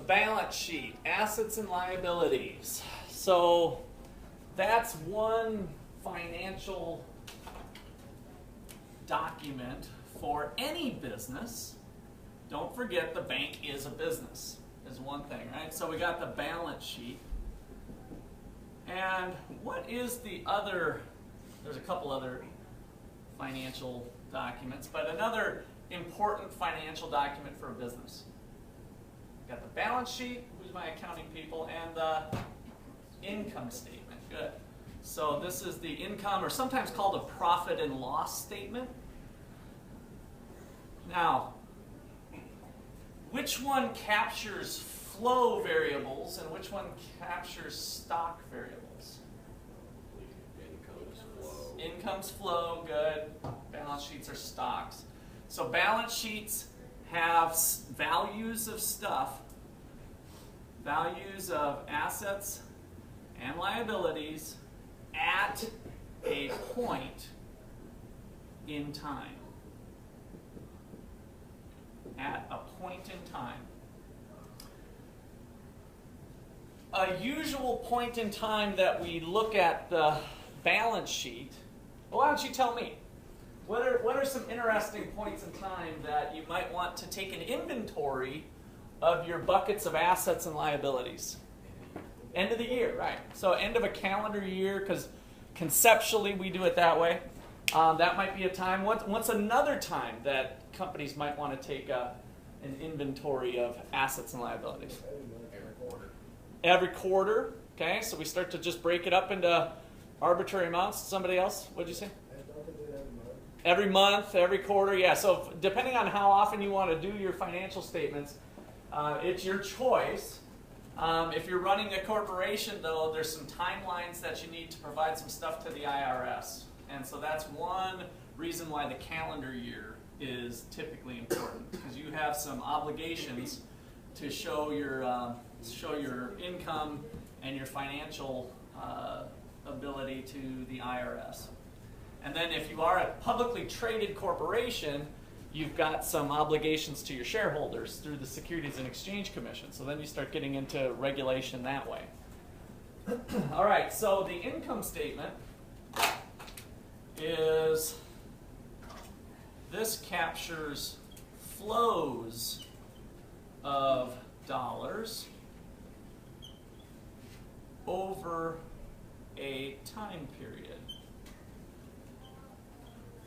balance sheet, assets and liabilities. So that's one financial document for any business. Don't forget the bank is a business, is one thing, right? So we got the balance sheet. And what is the other, there's a couple other financial documents, but another important financial document for a business. Got the balance sheet, who's my accounting people, and the income statement. Good. So this is the income, or sometimes called a profit and loss statement. Now, which one captures flow variables and which one captures stock variables? Income's flow. Income's flow, good. Balance sheets are stocks. So balance sheets have values of stuff, values of assets and liabilities at a point in time. At a point in time. A usual point in time that we look at the balance sheet, well, why don't you tell me? What are some interesting points in time that you might want to take an inventory of your buckets of assets and liabilities? End of the year, right. So end of a calendar year, because conceptually we do it that way. That might be a time. What's another time that companies might want to take an inventory of assets and liabilities? Every quarter. Every quarter, okay? So we start to just break it up into arbitrary amounts. Somebody else, what'd you say? Every month, every quarter, yeah. So depending on how often you want to do your financial statements, it's your choice. If you're running a corporation, though, there's some timelines that you need to provide some stuff to the IRS. And so that's one reason why the calendar year is typically important, because you have some obligations to show your income and your financial ability to the IRS. And then if you are a publicly traded corporation, you've got some obligations to your shareholders through the Securities and Exchange Commission. So then you start getting into regulation that way. All right, so the income statement is, this captures flows of dollars over a time period.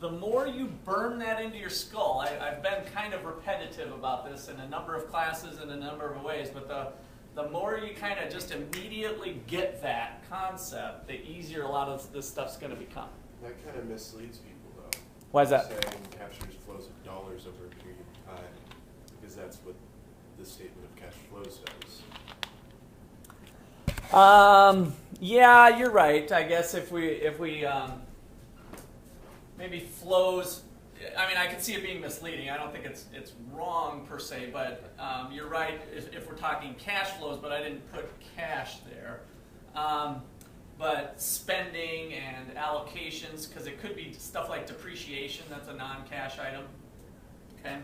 The more you burn that into your skull, I've been kind of repetitive about this in a number of classes in a number of ways, but the more you kind of just immediately get that concept, the easier a lot of this stuff's going to become. That kind of misleads people, though. Why is that? Saying captures flows of dollars over a period of time, because that's what the statement of cash flows does. Yeah, you're right. I guess if we maybe flows, I mean, I can see it being misleading. I don't think it's wrong per se, but you're right if we're talking cash flows, but I didn't put cash there. But spending and allocations, because it could be stuff like depreciation, that's a non-cash item. Okay?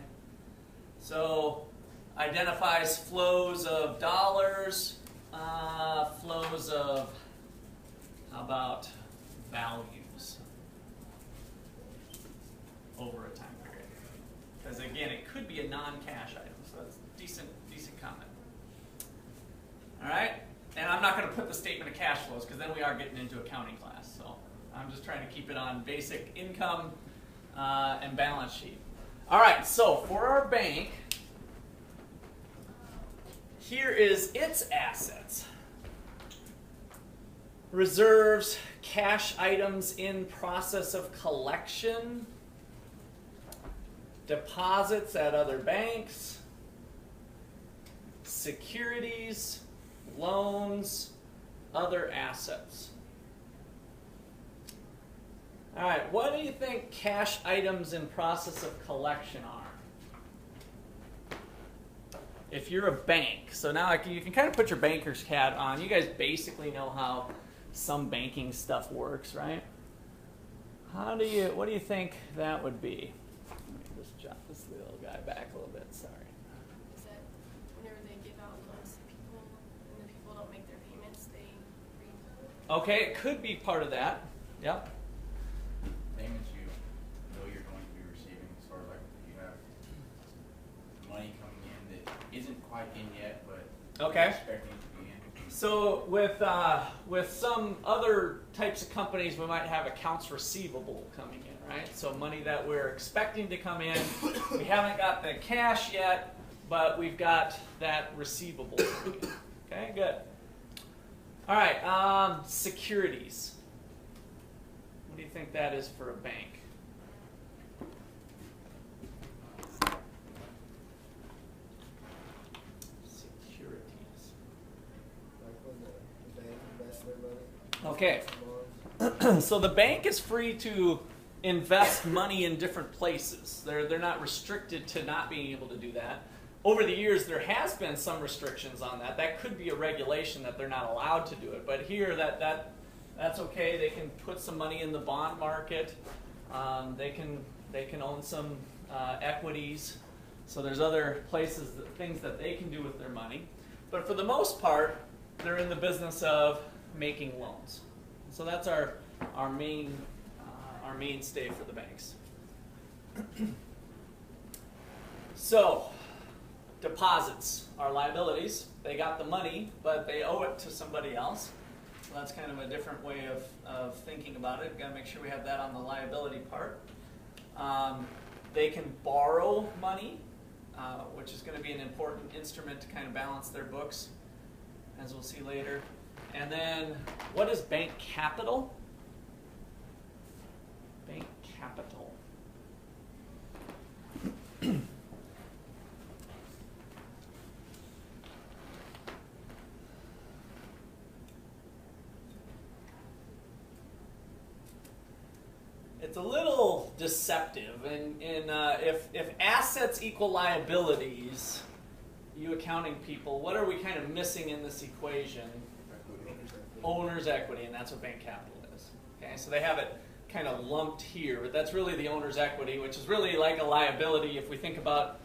So identifies flows of dollars, flows of, how about values over a time period? Because again, it could be a non-cash item, so that's a decent comment. All right? And I'm not going to put the statement of cash flows, because then we are getting into accounting class. So I'm just trying to keep it on basic income and balance sheet. All right, so for our bank, here is its assets. Reserves, cash items in process of collection, deposits at other banks, securities, loans, other assets. All right, what do you think cash items in process of collection are? If you're a bank, so now you can kind of put your banker's hat on. You guys basically know how some banking stuff works, right? What do you think that would be? Let me just jot this little guy back a little bit, sorry. Is that whenever they give out loans Okay, it could be part of that. Yep. Payments you know you're going to be receiving, as far as like you have money coming in that isn't quite in yet, but Okay. you're expecting it to be in. So with some other types of companies, we might have accounts receivable coming in, right? So money that we're expecting to come in. We haven't got the cash yet, but we've got that receivable coming in. Okay, good. All right, securities. What do you think that is for a bank? Securities. Like when the bank invests their money. Okay. So the bank is free to invest money in different places. They're not restricted to not being able to do that. Over the years, there has been some restrictions on that. That could be a regulation that they're not allowed to do it. But here, that's okay. They can put some money in the bond market. They can own some equities. So there's other places, things that they can do with their money. But for the most part, they're in the business of making loans. So that's our mainstay for the banks. So deposits are liabilities. They got the money, but they owe it to somebody else. So that's kind of a different way of thinking about it. Got to make sure we have that on the liability part. They can borrow money, which is going to be an important instrument to kind of balance their books, as we'll see later. And then, what is bank capital? Bank capital. It's a little deceptive, and if assets equal liabilities, you accounting people, what are we kind of missing in this equation? Owner's equity, and that's what bank capital is. Okay, so they have it kind of lumped here, but that's really the owner's equity, which is really like a liability if we think about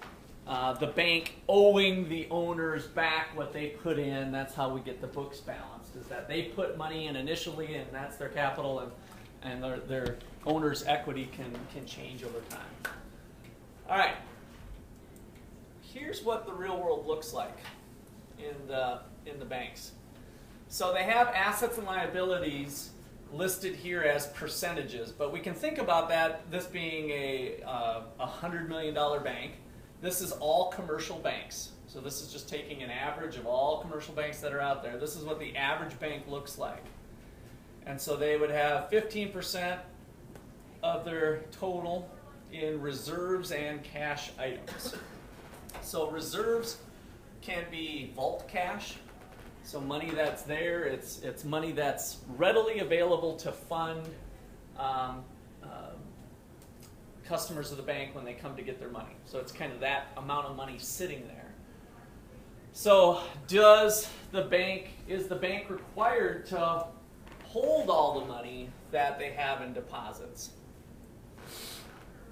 the bank owing the owners back what they put in. That's how we get the books balanced, is that they put money in initially, and that's their capital, and their owner's equity can change over time. All right, here's what the real world looks like in the banks. So they have assets and liabilities listed here as percentages, but we can think about that, this being a $100 million bank. This is all commercial banks. So this is just taking an average of all commercial banks that are out there. This is what the average bank looks like. And so they would have 15% of their total in reserves and cash items. So reserves can be vault cash. So money that's there, it's money that's readily available to fund customers of the bank when they come to get their money. So it's kind of that amount of money sitting there. So is the bank required to hold all the money that they have in deposits?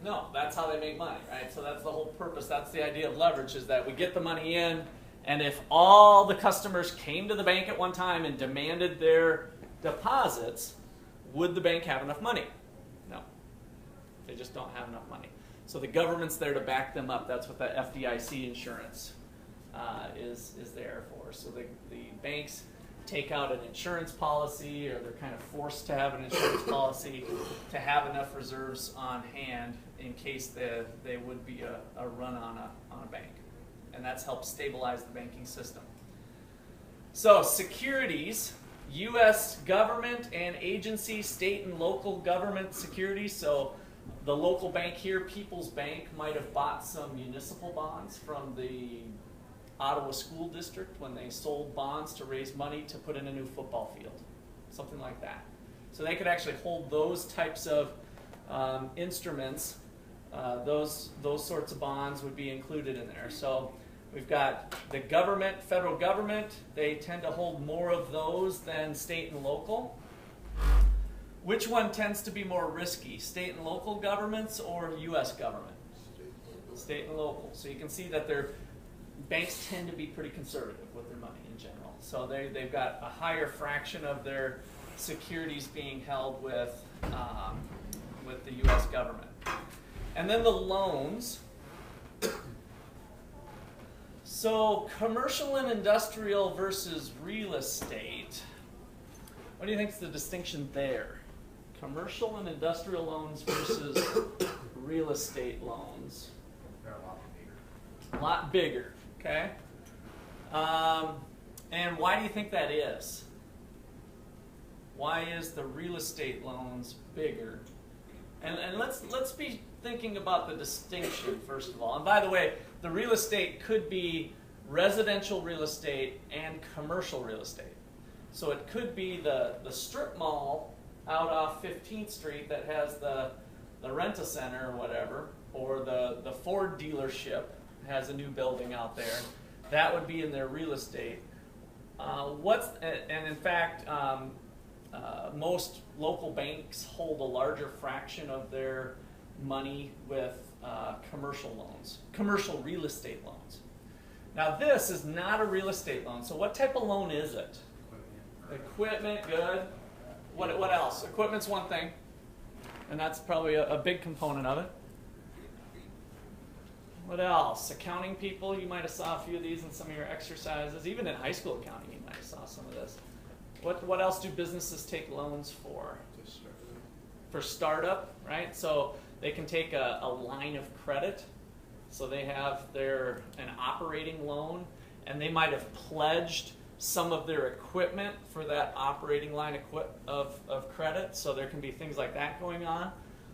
No, that's how they make money, right? So that's the whole purpose. That's the idea of leverage, is that we get the money in, and if all the customers came to the bank at one time and demanded their deposits, would the bank have enough money? No. They just don't have enough money. So the government's there to back them up. That's what the FDIC insurance is there for. So the banks take out an insurance policy, or they're kind of forced to have an insurance policy to have enough reserves on hand in case they would be a run on a bank. And that's helped stabilize the banking system. So securities, U.S. government and agency, state and local government securities. So the local bank here, People's Bank, might have bought some municipal bonds from the Ottawa School District when they sold bonds to raise money to put in a new football field, something like that. So they could actually hold those types of instruments. Those sorts of bonds would be included in there. So we've got the government, federal government. They tend to hold more of those than state and local. Which one tends to be more risky, state and local governments or U.S. government? State and local. So you can see that their banks tend to be pretty conservative with their money in general. So they've got a higher fraction of their securities being held with the U.S. government. And then the loans. So commercial and industrial versus real estate. What do you think is the distinction there? Commercial and industrial loans versus real estate loans. They're a lot bigger. A lot bigger, okay? And why do you think that is? Why is the real estate loans bigger? And let's be thinking about the distinction first of all. And by the way, the real estate could be residential real estate and commercial real estate. So it could be the strip mall out off 15th Street that has the rent-a-center or whatever, or the Ford dealership has a new building out there. That would be in their real estate. And in fact, most local banks hold a larger fraction of their money with commercial loans, commercial real estate loans. Now this is not a real estate loan. So what type of loan is it? Equipment, good. What else? Equipment's one thing, and that's probably a big component of it. What else? Accounting people, you might have saw a few of these in some of your exercises. Even in high school accounting, you might have saw some of this. What else do businesses take loans for? For startup, right? So they can take a line of credit. So they have an operating loan, and they might have pledged some of their equipment for that operating line of credit. So there can be things like that going on.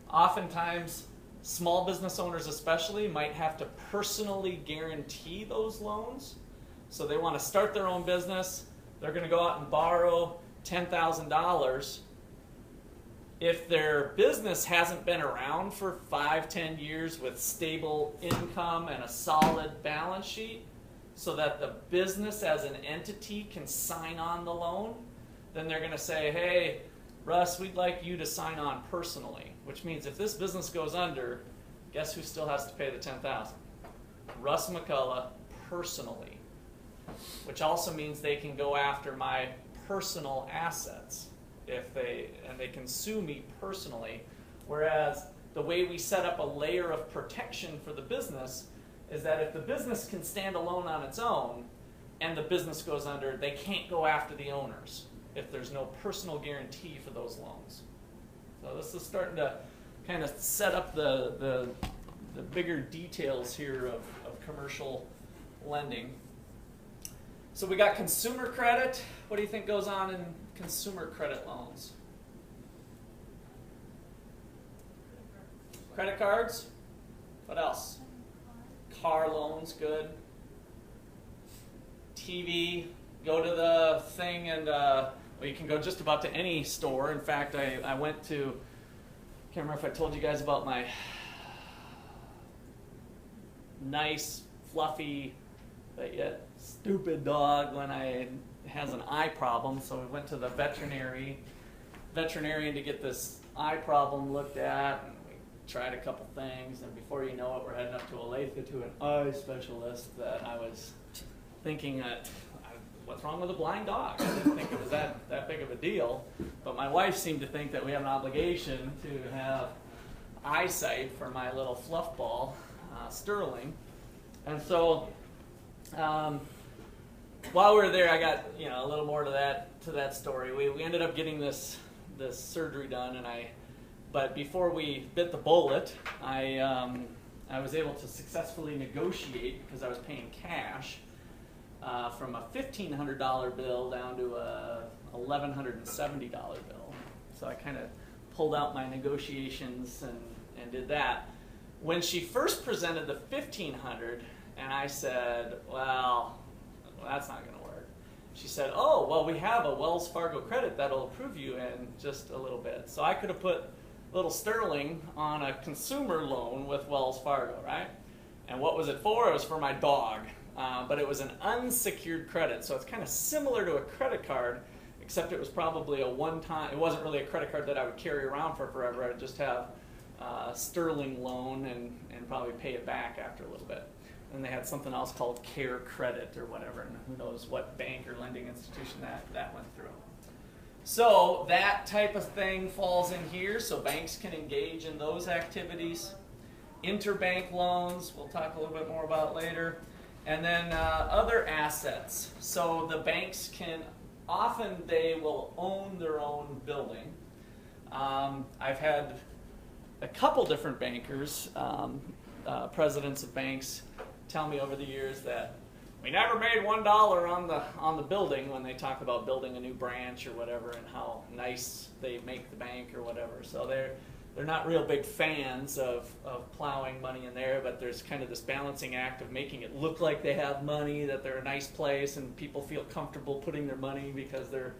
Oftentimes, small business owners especially might have to personally guarantee those loans. So they want to start their own business. They're going to go out and borrow $10,000. If their business hasn't been around for 5-10 years with stable income and a solid balance sheet, so that the business as an entity can sign on the loan, then they're going to say, hey, Russ, we'd like you to sign on personally, which means if this business goes under, guess who still has to pay the $10,000? Russ McCullough personally, which also means they can go after my personal assets and they can sue me personally. Whereas the way we set up a layer of protection for the business is that if the business can stand alone on its own and the business goes under, they can't go after the owners if there's no personal guarantee for those loans. So this is starting to kind of set up the bigger details here of commercial lending. So we got consumer credit. What do you think goes on in consumer credit loans? Credit cards? What else? Car loans, good. TV, go to the thing and well, you can go just about to any store. In fact, I went to, can't remember if I told you guys about my nice, fluffy, but yet stupid dog when I has an eye problem. So we went to the veterinarian to get this eye problem looked at, and we tried a couple things, and before you know it, we're heading up to Olathe to an eye specialist that I was thinking that, what's wrong with a blind dog? I didn't think it was that big of a deal, but my wife seemed to think that we have an obligation to have eyesight for my little fluff ball, Sterling. And so while we were there, I got a little more to that story. We ended up getting this surgery done, but before we bit the bullet, I was able to successfully negotiate, because I was paying cash, from a $1,500 bill down to a $1,170 bill. So I kind of pulled out my negotiations and did that. When she first presented the $1,500, and I said, well, that's not going to work. She said, oh, well, we have a Wells Fargo credit that'll approve you in just a little bit. So I could have put little Sterling on a consumer loan with Wells Fargo, right? And what was it for? It was for my dog. But it was an unsecured credit. So it's kind of similar to a credit card, except it was probably a one-time. It wasn't really a credit card that I would carry around for forever. I'd just have a Sterling loan and probably pay it back after a little bit. And they had something else called Care Credit or whatever, and who knows what bank or lending institution that went through. So that type of thing falls in here, so banks can engage in those activities. Interbank loans, we'll talk a little bit more about later. And then other assets. So the banks can, often they will own their own building. I've had a couple different bankers, presidents of banks, tell me over the years that we never made $1 on the building when they talk about building a new branch or whatever, and how nice they make the bank or whatever. So they're not real big fans of plowing money in there, but there's kind of this balancing act of making it look like they have money, that they're a nice place, and people feel comfortable putting their money because they're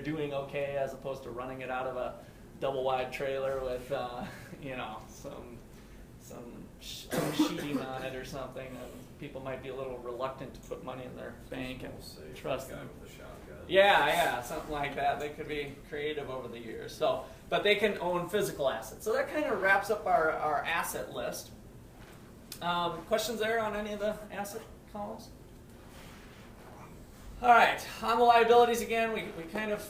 doing okay, as opposed to running it out of a double wide trailer with some sheeting on it or something. People might be a little reluctant to put money in their bank and trust them. Yeah, something like that. They could be creative over the years. So, but they can own physical assets. So that kind of wraps up our asset list. Questions there on any of the asset columns? All right, on the liabilities again, we kind of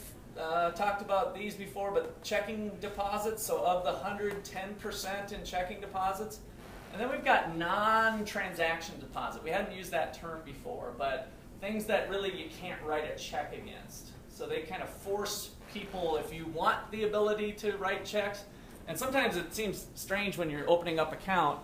talked about these before, but checking deposits, so of the 110% in checking deposits. And then we've got non-transaction deposit. We hadn't used that term before, but things that really you can't write a check against. So they kind of force people, if you want the ability to write checks, and sometimes it seems strange when you're opening up account,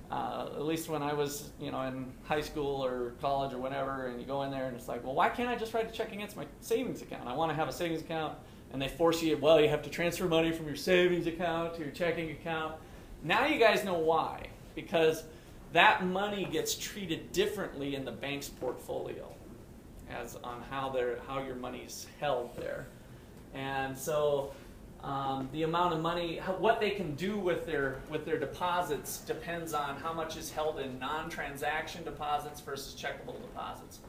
at least when I was in high school or college or whatever, and you go in there and it's like, well, why can't I just write a check against my savings account? I want to have a savings account, and they force you, well, you have to transfer money from your savings account to your checking account. Now you guys know why. Because that money gets treated differently in the bank's portfolio, as on how your money's held there. And so the amount of money, what they can do with their deposits depends on how much is held in non-transaction deposits versus checkable deposits.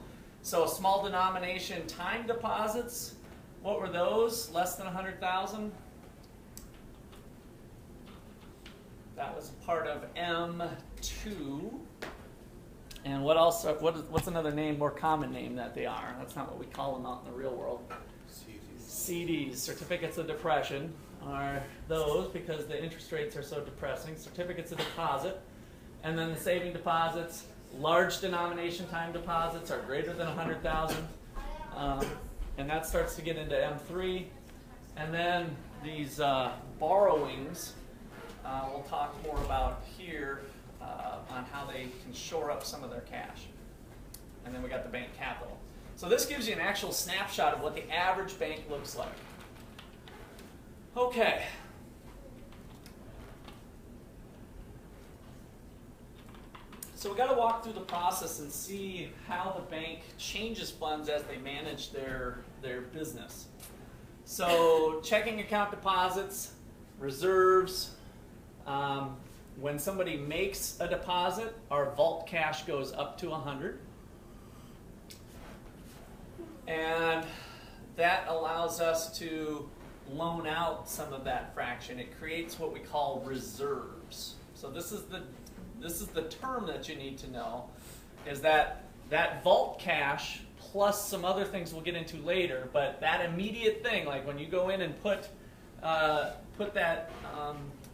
So small denomination time deposits, what were those? Less than 100,000? That was part of M2. And what else? What's another name, more common name that they are? That's not what we call them out in the real world. CDs, certificates of depression, are those because the interest rates are so depressing. Certificates of deposit. And then the saving deposits, large denomination time deposits are greater than 100,000. And that starts to get into M3. And then these borrowings, we'll talk more about here on how they can shore up some of their cash. And then we got the bank capital. So this gives you an actual snapshot of what the average bank looks like. Okay. So we got to walk through the process and see how the bank changes funds as they manage their business. So checking account deposits, reserves. When somebody makes a deposit, our vault cash goes up to 100. And that allows us to loan out some of that fraction. It creates what we call reserves. So this is the term that you need to know, is that vault cash plus some other things we'll get into later, but that immediate thing, like when you go in and put that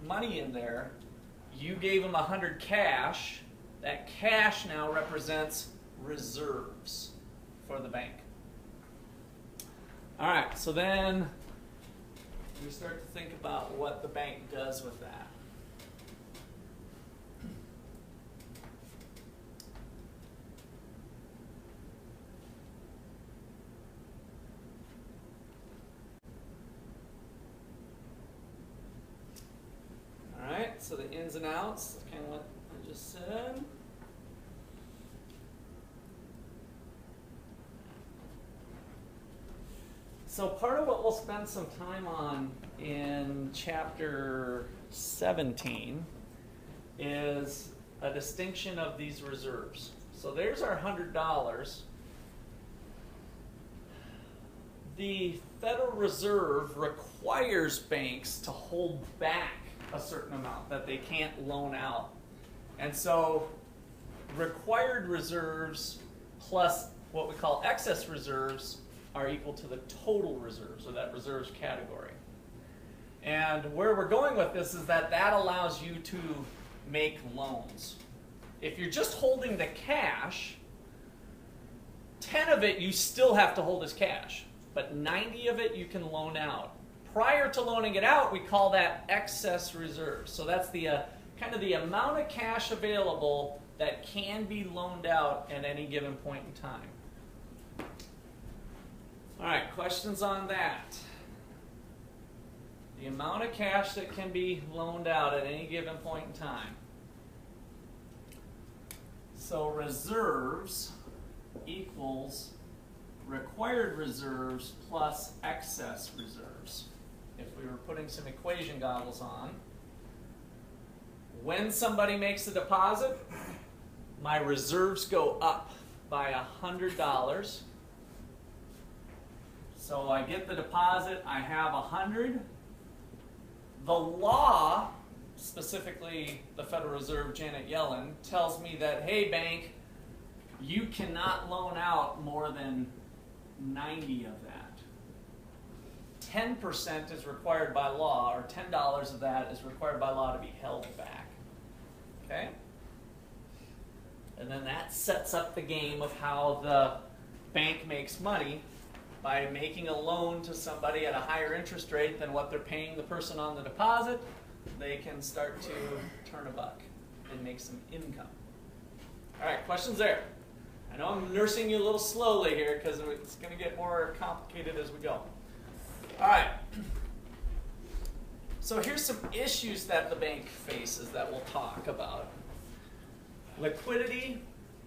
money in there, you gave them 100 cash. That cash now represents reserves for the bank. All right, so then we start to think about what the bank does with that. Alright, so the ins and outs, that's kind of what I just said. So part of what we'll spend some time on in chapter 17 is a distinction of these reserves. So there's our $100. The Federal Reserve requires banks to hold back a certain amount that they can't loan out. And so required reserves plus what we call excess reserves are equal to the total reserves, or that reserves category. And where we're going with this is that that allows you to make loans. If you're just holding the cash, 10 of it you still have to hold as cash, but 90 of it you can loan out. Prior to loaning it out, we call that excess reserves. So that's the kind of the amount of cash available that can be loaned out at any given point in time. All right, questions on that? The amount of cash that can be loaned out at any given point in time. So reserves equals required reserves plus excess reserves. If we were putting some equation goggles on, when somebody makes a deposit, my reserves go up by $100. So I get the deposit, I have 100. The law, specifically the Federal Reserve, Janet Yellen, tells me that, hey bank, you cannot loan out more than 90 of that. 10% is required by law, or $10 of that is required by law to be held back. Okay? And then that sets up the game of how the bank makes money by making a loan to somebody at a higher interest rate than what they're paying the person on the deposit. They can start to turn a buck and make some income. All right, questions there? I know I'm nursing you a little slowly here because it's going to get more complicated as we go. All right. So here's some issues that the bank faces that we'll talk about. Liquidity,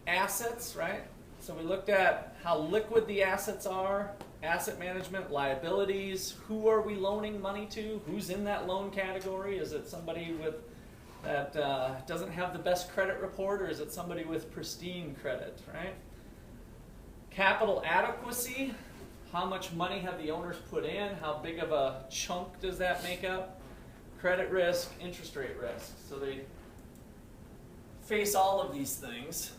assets, right? So we looked at how liquid the assets are, asset management, liabilities, who are we loaning money to, who's in that loan category, is it somebody with that doesn't have the best credit report, or is it somebody with pristine credit, right? Capital adequacy, how much money have the owners put in, how big of a chunk does that make up? Credit risk, interest rate risk. So they face all of these things.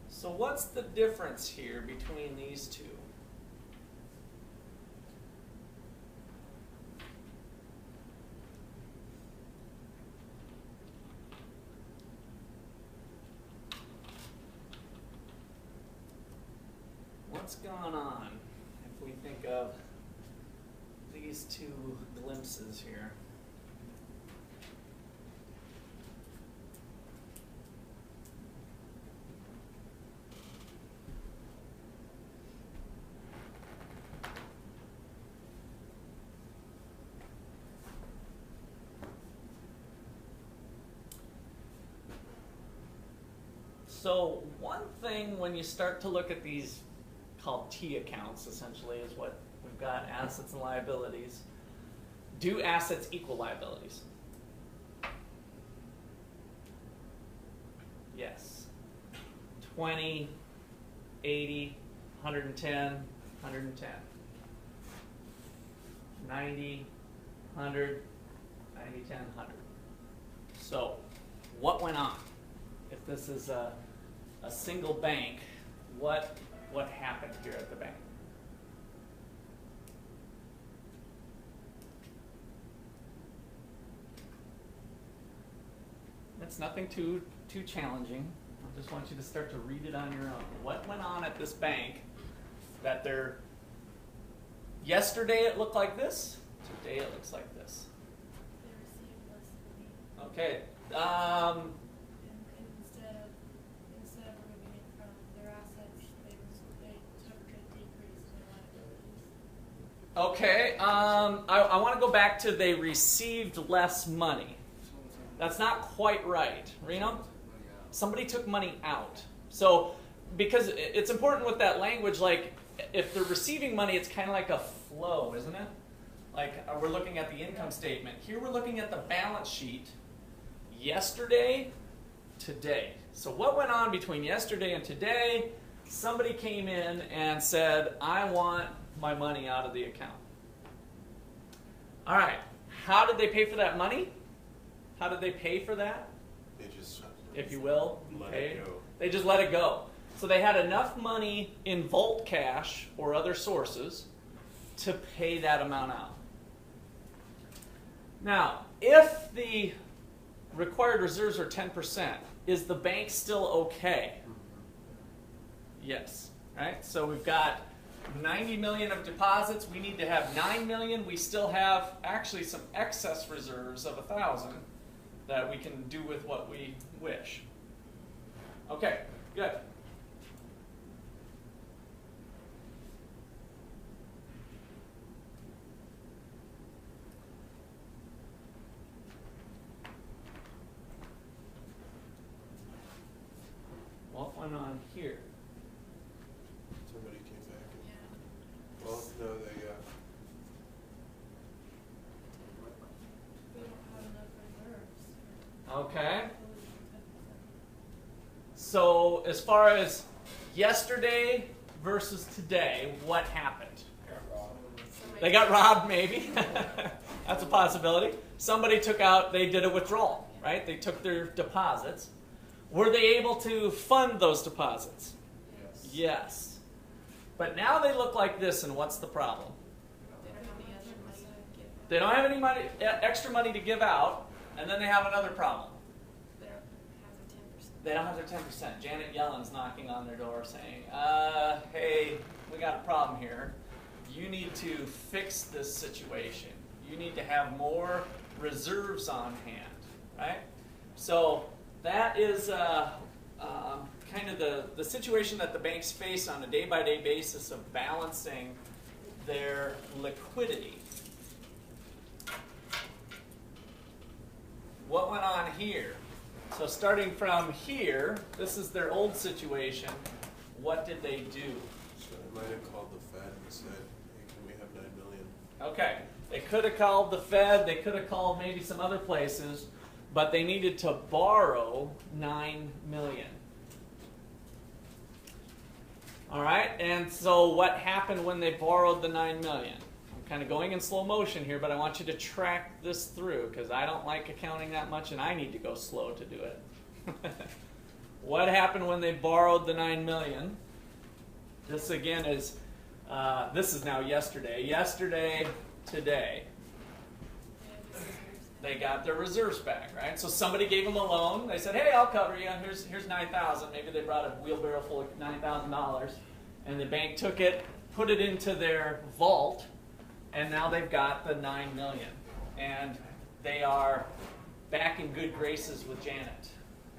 So what's the difference here between these two? What's going on if we think of these two glimpses here? So one thing when you start to look at these called T accounts, essentially, is what we've got, assets and liabilities. Do assets equal liabilities? Yes. 20, 80, 110, 110. 90, 100, 90, 10, 100. So what went on? If this is a single bank, what happened here at the bank? It's nothing too challenging. I just want you to start to read it on your own. What went on at this bank that yesterday it looked like this, today it looks like this? They received less money. Okay. And instead of removing it from their assets, they took a decrease in their liabilities. Okay. I want to go back to they received less money. That's not quite right. Reno? Somebody took money out. So, because it's important with that language, like, if they're receiving money, it's kind of like a flow, isn't it? Like, we're looking at the income statement. Here we're looking at the balance sheet. Yesterday, today. So what went on between yesterday and today? Somebody came in and said, I want my money out of the account. All right. how did they pay for that money? How did they pay for that? They just If you will, let okay? it go. They just let it go. So they had enough money in Vault cash or other sources to pay that amount out. Now, if the required reserves are 10%, is the bank still okay? Yes, right? So we've got 90 million of deposits. We need to have 9 million. We still have actually some excess reserves of 1,000 that we can do with what we wish. Okay, good. What went on here? Somebody came back and, Yeah. well, no, they, We don't have enough reserves. Okay. Closing 10%. So as far as yesterday versus today, what happened? They got robbed, maybe. That's a possibility. Somebody took out, they did a withdrawal, right? They took their deposits. Were they able to fund those deposits? Yes. Yes. But now they look like this, and what's the problem? They don't have any other money to give. They don't have any money, extra money to give out, and then they have another problem. They don't have the 10%. They don't have their 10%. Janet Yellen's knocking on their door saying, hey, we got a problem here. You need to fix this situation. You need to have more reserves on hand, right? So that is kind of the situation that the banks face on a day-by-day basis of balancing their liquidity. What went on here? So starting from here, this is their old situation. What did they do? so I might have called the Fed and said, hey, can we have 9 million? Okay, they could have called the Fed, they could have called maybe some other places, but they needed to borrow 9 million. All right, and so what happened when they borrowed the 9 million? I'm kind of going in slow motion here, but I want you to track this through because I don't like accounting that much and I need to go slow to do it. What happened when they borrowed the 9 million? This again is, this is now yesterday. Yesterday, today. They got their reserves back, right? So somebody gave them a loan. They said, hey, I'll cover you. Here's 9,000. Maybe they brought a wheelbarrow full of $9,000. And the bank took it, put it into their vault, and now they've got the 9 million. And they are back in good graces with Janet,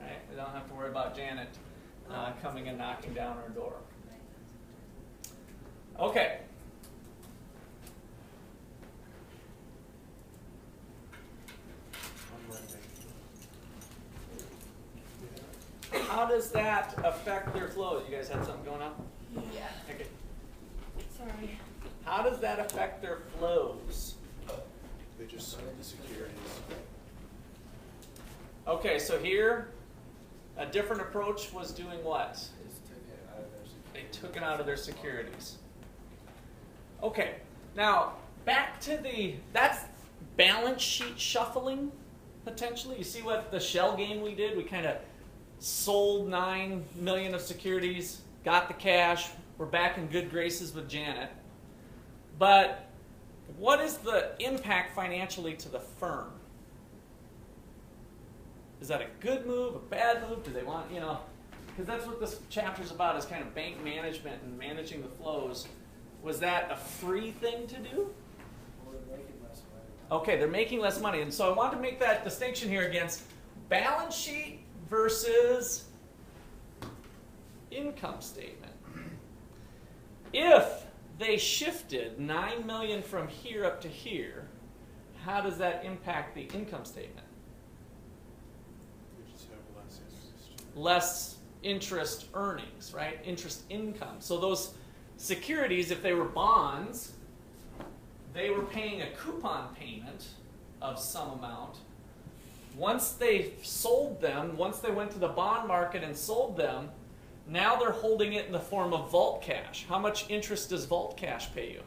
right? They don't have to worry about Janet coming and knocking down our door. Okay. On Monday. How does that affect their flows? You guys had something going on? Yeah. Okay. Sorry. How does that affect their flows? They just sold the securities. Okay, so here, a different approach was doing what? Just took it out of their They security. took it out of their securities. Okay, now back to that's balance sheet shuffling, potentially. You see what the shell game we did? We kind of sold 9 million of securities, got the cash, we're back in good graces with Janet. But what is the impact financially to the firm? Is that a good move, a bad move? Do they want, because that's what this chapter's about, is kind of bank management and managing the flows. Was that a free thing to do? Well, they're making less money. Okay, they're making less money. And so I want to make that distinction here against balance sheet versus income statement. If they shifted 9 million from here up to here, how does that impact the income statement? We just have less interest. Less interest earnings, right? Interest income. So those securities, if they were bonds, they were paying a coupon payment of some amount. Once they sold them, once they went to the bond market and sold them, now they're holding it in the form of vault cash. How much interest does vault cash pay you?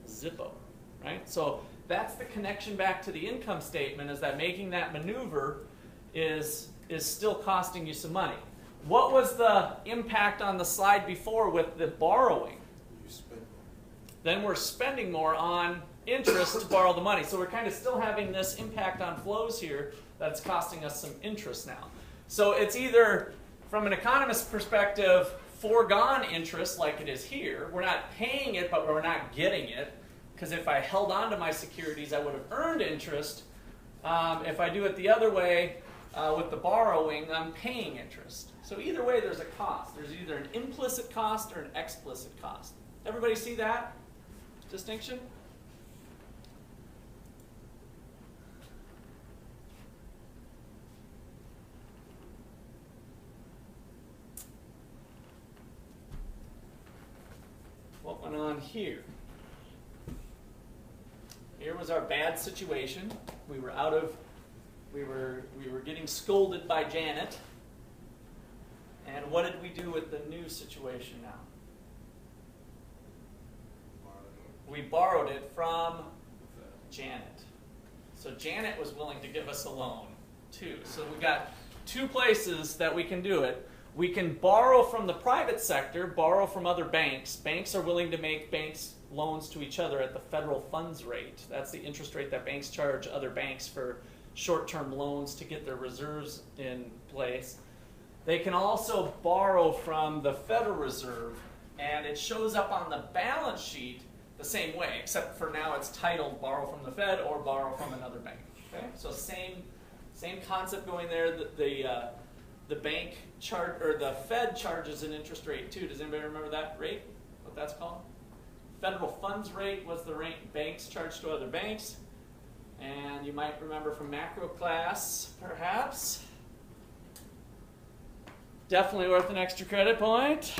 Zippo, right? So that's the connection back to the income statement, is that making that maneuver is still costing you some money. What was the impact on the slide before with the borrowing? You spend more. Then we're spending more on interest to borrow the money. So we're kind of still having this impact on flows here that's costing us some interest now. So it's either, from an economist's perspective, foregone interest like it is here. We're not paying it, but we're not getting it. Because if I held on to my securities, I would have earned interest. If I do it the other way, with the borrowing, I'm paying interest. So either way, there's a cost. There's either an implicit cost or an explicit cost. Everybody see that distinction? What went on here? Here was our bad situation. We were getting scolded by Janet. And what did we do with the new situation now? We borrowed it from Janet. So Janet was willing to give us a loan too. So we got two places that we can do it. We can borrow from the private sector, borrow from other banks. Banks are willing to make loans to each other at the federal funds rate. That's the interest rate that banks charge other banks for short-term loans to get their reserves in place. They can also borrow from the Federal Reserve, and it shows up on the balance sheet the same way, except for now it's titled borrow from the Fed or borrow from another bank. Okay? So same concept going there. The bank chart, or the Fed charges an interest rate too. Does anybody remember that rate? What that's called? Federal funds rate was the rate banks charge to other banks. And you might remember from macro class, perhaps. Definitely worth an extra credit point. It's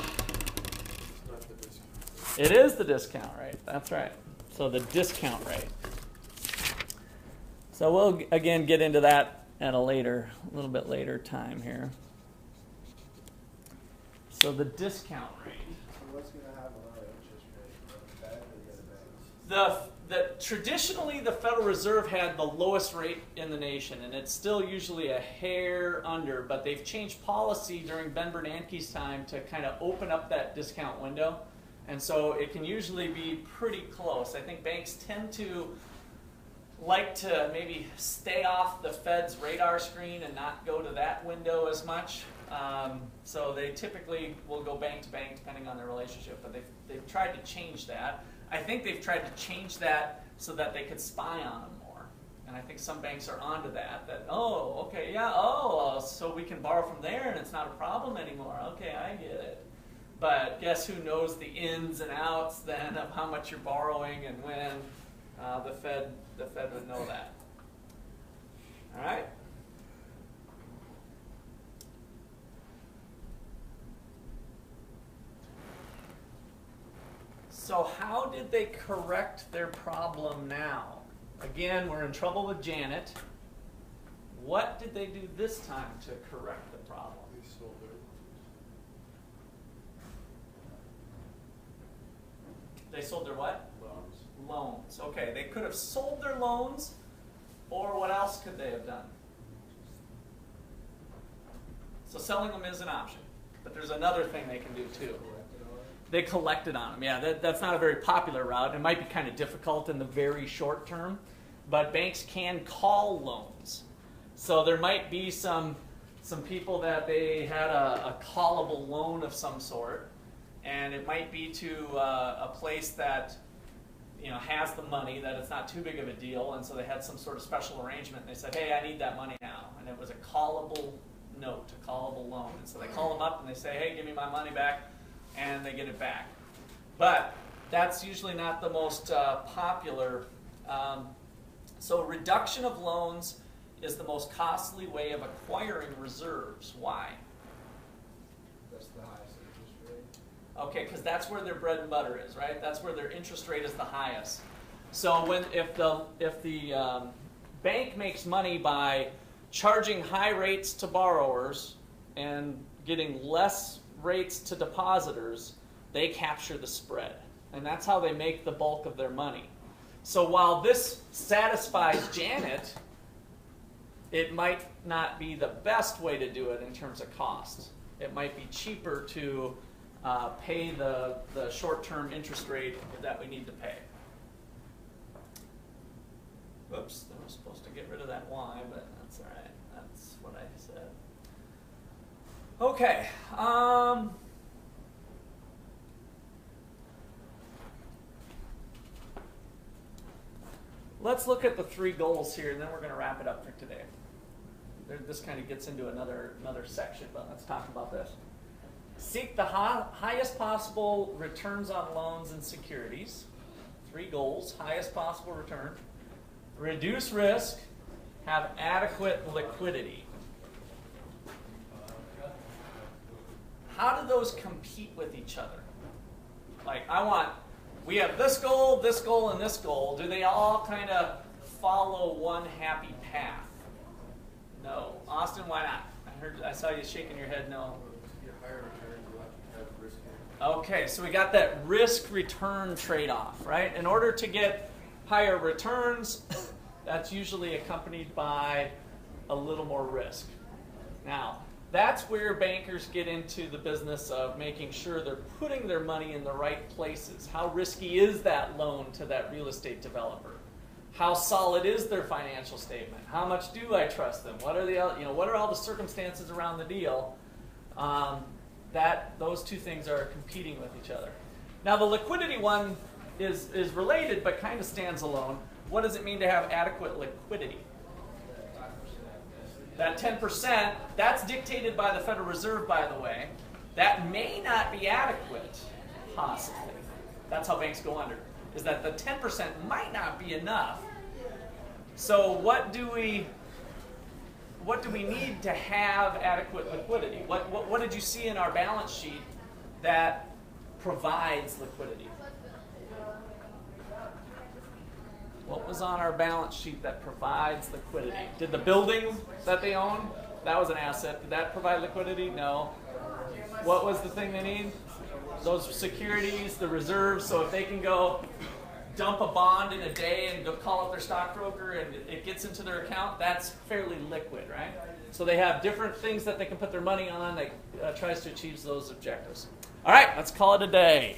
not the discount. It is the discount rate. That's right. So the discount rate. So we'll again get into that at a little bit later time here. So the discount rate. So what's going to have a lower interest rate? The Fed or the other banks? Traditionally, the Federal Reserve had the lowest rate in the nation, and it's still usually a hair under, but they've changed policy during Ben Bernanke's time to kind of open up that discount window, and so it can usually be pretty close. I think banks tend to like to maybe stay off the Fed's radar screen and not go to that window as much. So they typically will go bank to bank depending on their relationship, but they've tried to change that. I think they've tried to change that so that they could spy on them more. And I think some banks are onto that, oh, okay, yeah, so we can borrow from there and it's not a problem anymore. Okay, I get it. But guess who knows the ins and outs then of how much you're borrowing and when? The Fed would know that. All right? So how did they correct their problem now? Again, we're in trouble with Janet. What did they do this time to correct the problem? They sold their They sold their what? loans. Loans. Okay, they could have sold their loans, or what else could they have done? So selling them is an option, but there's another thing they can do too. They collected on them. Yeah, that's not a very popular route. It might be kind of difficult in the very short term, but banks can call loans. So there might be some people that they had a callable loan of some sort, and it might be to a place that has the money, that it's not too big of a deal, and so they had some sort of special arrangement. And they said, hey, I need that money now, and it was a callable note, a callable loan. And so they call them up and they say, hey, give me my money back. And they get it back. But that's usually not the most popular. So reduction of loans is the most costly way of acquiring reserves. Why? That's the highest interest rate. Okay, because that's where their bread and butter is, right? That's where their interest rate is the highest. So if the bank makes money by charging high rates to borrowers and getting less rates to depositors, they capture the spread. And that's how they make the bulk of their money. So while this satisfies Janet, it might not be the best way to do it in terms of cost. It might be cheaper to pay the short-term interest rate that we need to pay. Whoops, I was supposed to get rid of that Y, but that's all right. That's what I said. Okay. Let's look at the 3 goals here, and then we're going to wrap it up for today. This kind of gets into another section, but let's talk about this. Seek the highest possible returns on loans and securities. 3 goals: highest possible return, reduce risk, have adequate liquidity. How do those compete with each other? Like, we have this goal, and this goal. Do they all kind of follow one happy path? No. Austin, why not? I saw you shaking your head no. Get higher returns, you have to have risk. Okay, so we got that risk-return trade-off, right? In order to get higher returns, that's usually accompanied by a little more risk. Now, that's where bankers get into the business of making sure they're putting their money in the right places. How risky is that loan to that real estate developer? How solid is their financial statement? How much do I trust them? What are all the circumstances around the deal? Those two things are competing with each other. Now, the liquidity one is related, but kind of stands alone. What does it mean to have adequate liquidity? That 10%, that's dictated by the Federal Reserve, by the way. That may not be adequate, possibly. That's how banks go under, is that the 10% might not be enough. So what do we need to have adequate liquidity? What did you see in our balance sheet that provides liquidity? What was on our balance sheet that provides liquidity? Did the building that they own, that was an asset, did that provide liquidity? No. What was the thing they need? Those securities, the reserves, so if they can go dump a bond in a day and go call up their stockbroker and it gets into their account, that's fairly liquid, right? So they have different things that they can put their money on that tries to achieve those objectives. All right, let's call it a day.